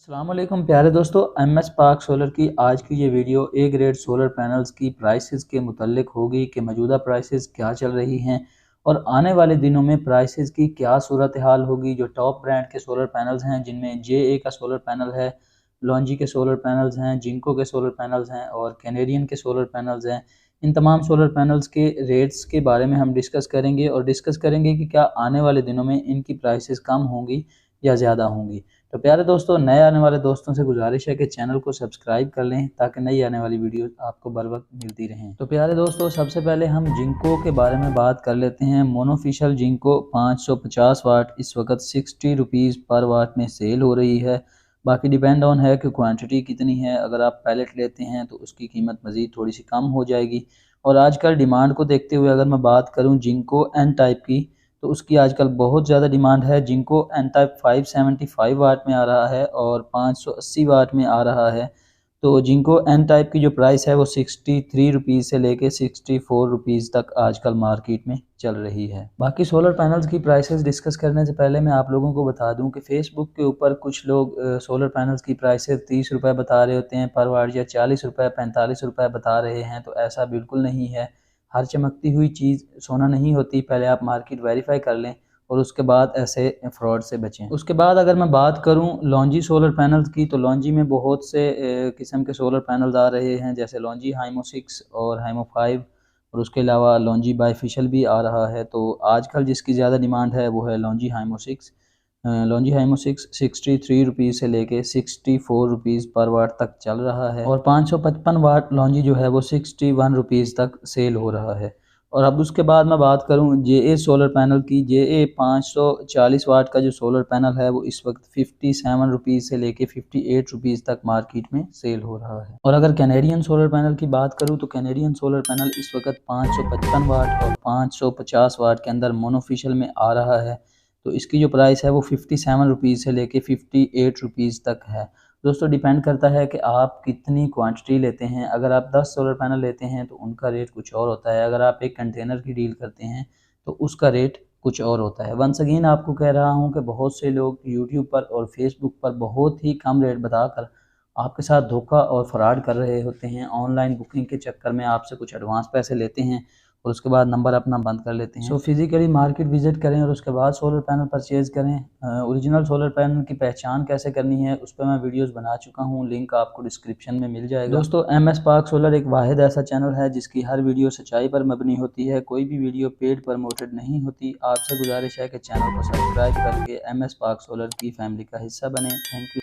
अस्सलाम वालेकुम प्यारे दोस्तों, एम एस पार्क सोलर की आज की ये video A grade solar panels की प्राइसेस के मुतल्लिक होगी कि मौजूदा प्राइसेस क्या चल रही हैं और आने वाले दिनों में प्राइसेस की क्या सूरत हाल होगी। जो टॉप ब्रांड के सोलर पैनल्स हैं, जिनमें जे का सोलर पैनल है, लॉन्जी के सोलर पैनल्स हैं, जिंको के सोलर पैनल्स हैं और कैनेडियन के सोलर पैनल्स हैं। इन तमाम सोलर पैनल्स के रेट्स के बारे में हम डिस्कस करेंगे और डिस्कस करेंगे कि क्या आने वाले दिनों में इनकी प्राइसेस कम होंगी या ज़्यादा होंगी। तो प्यारे दोस्तों, नए आने वाले दोस्तों से गुजारिश है कि चैनल को सब्सक्राइब कर लें ताकि नई आने वाली वीडियो आपको बर वक्त मिलती रहें। तो प्यारे दोस्तों, सबसे पहले हम जिंको के बारे में बात कर लेते हैं। मोनोफिशियल जिंको 550 वाट इस वक्त 60 रुपीज़ पर वाट में सेल हो रही है। बाकी डिपेंड ऑन है कि क्वांटिटी कितनी है। अगर आप पैलेट लेते हैं तो उसकी कीमत मज़ीद थोड़ी सी कम हो जाएगी। और आजकल डिमांड को देखते हुए अगर मैं बात करूँ जिंको एन टाइप की, तो उसकी आजकल बहुत ज़्यादा डिमांड है। जिंको एन टाइप 575 वाट में आ रहा है और 580 वाट में आ रहा है। तो जिंको एन टाइप की जो प्राइस है वो 63 रुपीज़ से लेके 64 रुपीज़ तक आजकल मार्केट में चल रही है। बाकी सोलर पैनल्स की प्राइसेस डिस्कस करने से पहले मैं आप लोगों को बता दूं कि फेसबुक के ऊपर कुछ लोग सोलर पैनल्स की प्राइसेस 30 रुपये बता रहे होते हैं पर वाट, या 40 रुपये 45 रुपये बता रहे हैं। तो ऐसा बिल्कुल नहीं है। हर चमकती हुई चीज़ सोना नहीं होती। पहले आप मार्केट वेरीफाई कर लें और उसके बाद ऐसे फ्रॉड से बचें। उसके बाद अगर मैं बात करूं लॉन्जी सोलर पैनल्स की, तो लॉन्जी में बहुत से किस्म के सोलर पैनल्स आ रहे हैं, जैसे लॉन्जी हाइमो 6 और हाइमो 5 और उसके अलावा लॉन्जी बाईफिशियल भी आ रहा है। तो आजकल जिसकी ज़्यादा डिमांड है वो है लॉन्जी हाइमो 6। लॉन्जी हाइमो 6 63 रुपीज़ से लेके 64 रुपीज़ पर वाट तक चल रहा है और 555 वाट लॉन्जी जो है वो 61 रुपीज़ तक सेल हो रहा है। और अब उसके बाद मैं बात करूं जे सोलर पैनल की, जे 540 वाट का जो सोलर पैनल है वो इस वक्त 57 रुपीज़ से लेके 58 रुपीज़ तक मार्केट में सेल हो रहा है। और अगर कैनेडियन सोलर पैनल की बात करूं तो कैनेडियन सोलर पैनल इस वक्त 555 वाट और 550 वाट के अंदर मोनोफिशियल में आ रहा है। तो इसकी जो प्राइस है वो 57 रुपीज़ से लेके 58 रुपीज़ तक है। दोस्तों, डिपेंड करता है कि आप कितनी क्वांटिटी लेते हैं। अगर आप 10 सोलर पैनल लेते हैं तो उनका रेट कुछ और होता है। अगर आप एक कंटेनर की डील करते हैं तो उसका रेट कुछ और होता है। वंस अगेन आपको कह रहा हूं कि बहुत से लोग यूट्यूब पर और फेसबुक पर बहुत ही कम रेट बताकर आपके साथ धोखा और फ्रॉड कर रहे होते हैं। ऑनलाइन बुकिंग के चक्कर में आपसे कुछ एडवांस पैसे लेते हैं और उसके बाद नंबर अपना बंद कर लेते हैं। फिज़िकली मार्केट विजिट करें और उसके बाद सोलर पैनल परचेज़ करें। ओरिजिनल सोलर पैनल की पहचान कैसे करनी है उस पर मैं वीडियोस बना चुका हूं, लिंक आपको डिस्क्रिप्शन में मिल जाएगा। दोस्तों, एम एस पार्क सोलर एक वाहिद ऐसा चैनल है जिसकी हर वीडियो सच्चाई पर मबनी होती है। कोई भी वीडियो पेड प्रमोटेड नहीं होती। आपसे गुजारिश है कि चैनल को सब्सक्राइब करके एम एस पार्क सोलर की फैमिली का हिस्सा बने। Thank you.